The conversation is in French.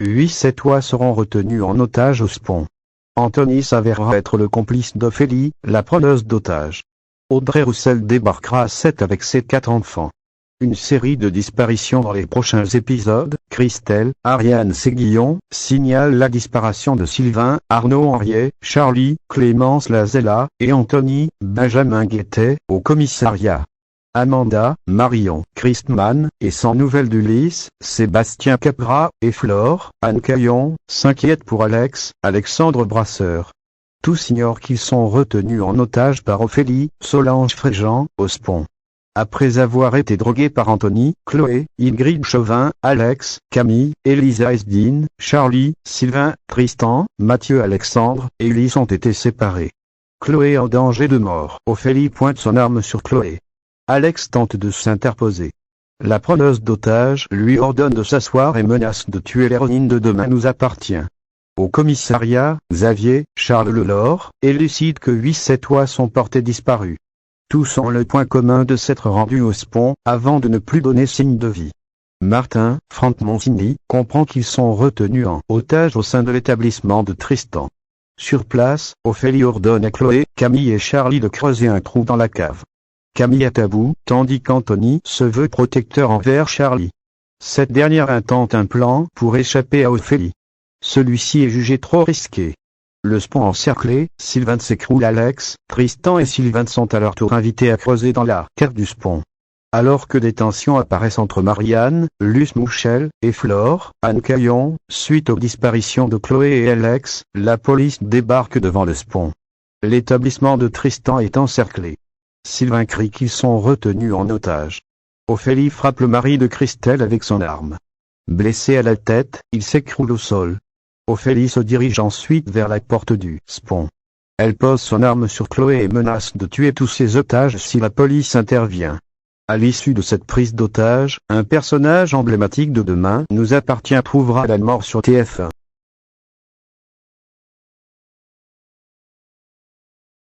8 Sétois seront retenus en otage au Spon. Anthony s'avérera être le complice d'Ophélie, la preneuse d'otages. Audrey Roussel débarquera à 7 avec ses 4 enfants. Une série de disparitions dans les prochains épisodes. Christelle, Ariane Séguillon, signale la disparition de Sylvain, Arnaud Henriet, Charlie, Clémence Lazella, et Anthony, Benjamin Guettet, au commissariat. Amanda, Marion, Christman, et sans nouvelles d'Ulysse, Sébastien Capra, et Flore, Anne Caillon, s'inquiètent pour Alex, Alexandre Brasseur. Tous ignorent qu'ils sont retenus en otage par Ophélie, Solange Fréjean, au Spon. Après avoir été drogués par Anthony, Chloé, Ingrid Chauvin, Alex, Camille, Elisa Esdine, Charlie, Sylvain, Tristan, Mathieu Alexandre, et Ulysse ont été séparés. Chloé en danger de mort. Ophélie pointe son arme sur Chloé. Alex tente de s'interposer. La preneuse d'otages lui ordonne de s'asseoir et menace de tuer l'héroïne de Demain nous appartient. Au commissariat, Xavier, Charles Lelore, élucide que 8 Sétois sont portés disparus. Tous ont le point commun de s'être rendus au Spon, avant de ne plus donner signe de vie. Martin, Franck Monsigny, comprend qu'ils sont retenus en otage au sein de l'établissement de Tristan. Sur place, Ophélie ordonne à Chloé, Camille et Charlie de creuser un trou dans la cave. Camille est à bout, tandis qu'Anthony se veut protecteur envers Charlie. Cette dernière intente un plan pour échapper à Ophélie. Celui-ci est jugé trop risqué. Le Spon encerclé, Sylvain s'écroule. Alex, Tristan et Sylvain sont à leur tour invités à creuser dans la cave du Spon. Alors que des tensions apparaissent entre Marianne, Luce Mouchel, et Flore, Anne Caillon, suite aux disparitions de Chloé et Alex, la police débarque devant le Spon. L'établissement de Tristan est encerclé. Sylvain crie qu'ils sont retenus en otage. Ophélie frappe le mari de Christelle avec son arme. Blessé à la tête, il s'écroule au sol. Ophélie se dirige ensuite vers la porte du Spon. Elle pose son arme sur Chloé et menace de tuer tous ses otages si la police intervient. À l'issue de cette prise d'otage, un personnage emblématique de Demain nous appartient trouvera la mort sur TF1.